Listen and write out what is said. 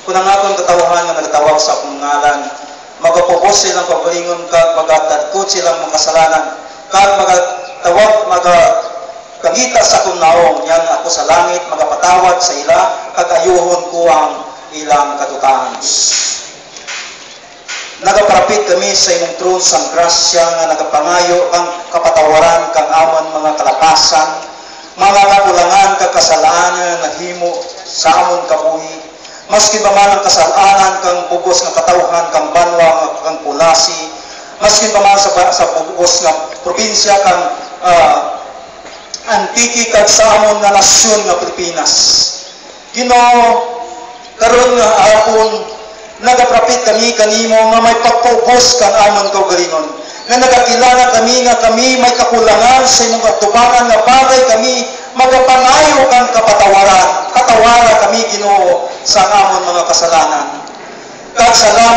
Kung ang akong katawhan nga nagtawag sa akong ngalan, magapubos silang pagalingon kag magatadkod silang mga kasalanan, kag magatawag, magakagita sa akong naong, yan ako sa langit, magapatawad sa ila, kag ayuhon ko ang ilang katutahan. Nagaparapit kami sa imong tron sang grasya nga nagapangayo kang kapatawaran kang amon mga kalapasan, mga kakulangan kag kasalanan naghimo sa amon kabuhi. Maski pa man ang kasalanan kang bugos nga katawhan kang banwa kang pulasi, maski pa man sa bugos nga probinsya kang antiki kag sa amon nga nasyon nga Pilipinas. Ginoo, karon nga hapon nagaprapit kami kanimo nga may pagpupos kang amon kaugalingon, nga nagakilala kami nga kami may kakulangan sa imong katubangan nga bagay kami magapangayo kang kapatawaran. Katawara kami Ginoo sa amon mga kasalanan. Kag salamat